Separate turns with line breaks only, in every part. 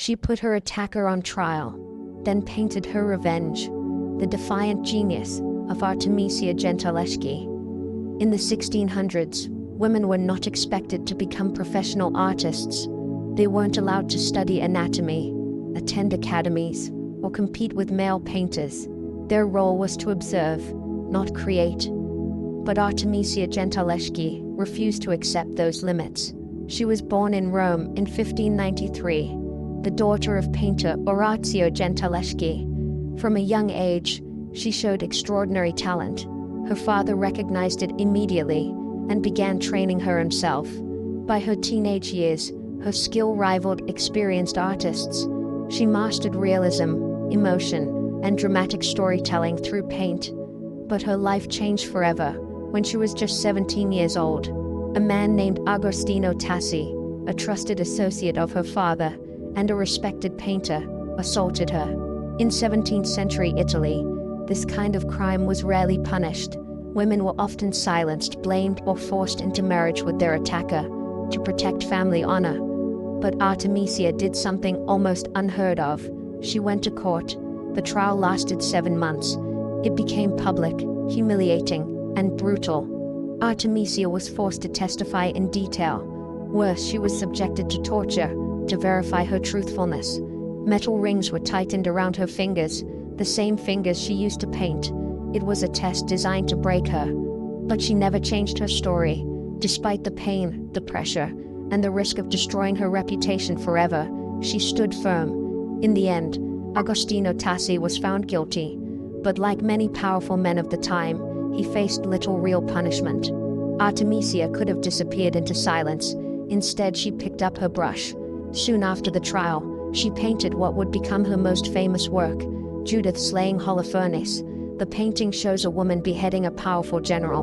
She put her attacker on trial, then painted her revenge, the defiant genius of Artemisia Gentileschi. In the 1600s, women were not expected to become professional artists. They weren't allowed to study anatomy, attend academies, or compete with male painters. Their role was to observe, not create. But Artemisia Gentileschi refused to accept those limits. She was born in Rome in 1593, the daughter of painter Orazio Gentileschi. From a young age, she showed extraordinary talent. Her father recognized it immediately and began training her himself. By her teenage years, her skill rivaled experienced artists. She mastered realism, emotion, and dramatic storytelling through paint. But her life changed forever when she was just 17 years old. A man named Agostino Tassi, a trusted associate of her father and a respected painter, assaulted her. In 17th century Italy, this kind of crime was rarely punished. Women were often silenced, blamed, or forced into marriage with their attacker to protect family honor. But Artemisia did something almost unheard of. She went to court. The trial lasted 7 months. It became public, humiliating, and brutal. Artemisia was forced to testify in detail. Worse, she was subjected to torture to verify her truthfulness. Metal rings were tightened around her fingers, the same fingers she used to paint. It was a test designed to break her. But she never changed her story. Despite the pain, the pressure, and the risk of destroying her reputation forever, she stood firm. In the end, Agostino Tassi was found guilty. But like many powerful men of the time, he faced little real punishment. Artemisia could have disappeared into silence. Instead, she picked up her brush. Soon after the trial, she painted what would become her most famous work, Judith slaying Holofernes. The painting shows a woman beheading a powerful general.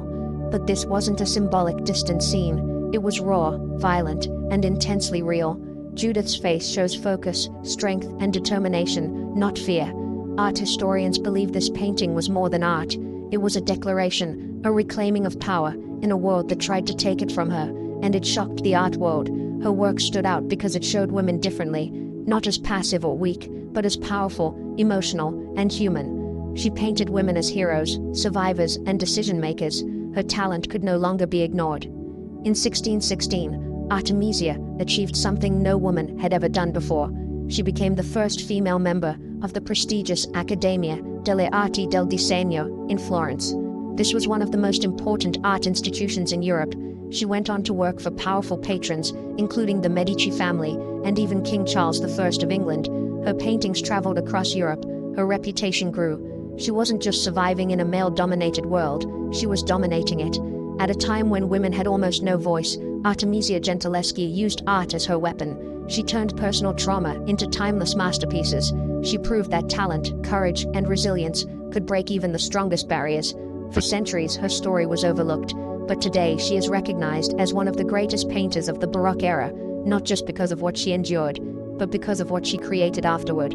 But this wasn't a symbolic distant scene. It was raw, violent, and intensely real. Judith's face shows focus, strength, and determination, not fear. Art historians believe this painting was more than art. It was a declaration, a reclaiming of power, in a world that tried to take it from her, and it shocked the art world. Her work stood out because it showed women differently, not as passive or weak, but as powerful, emotional, and human. She painted women as heroes, survivors, and decision-makers. Her talent could no longer be ignored. In 1616, Artemisia achieved something no woman had ever done before. She became the first female member of the prestigious Accademia, delle Arti del Disegno in Florence. This was one of the most important art institutions in Europe. She went on to work for powerful patrons, including the Medici family and even King Charles I of England. Her paintings traveled across Europe. Her reputation grew. She wasn't just surviving in a male-dominated world, she was dominating it. At a time when women had almost no voice, Artemisia Gentileschi used art as her weapon. She turned personal trauma into timeless masterpieces. She proved that talent, courage, and resilience could break even the strongest barriers. For centuries, her story was overlooked, but today she is recognized as one of the greatest painters of the Baroque era, not just because of what she endured, but because of what she created afterward.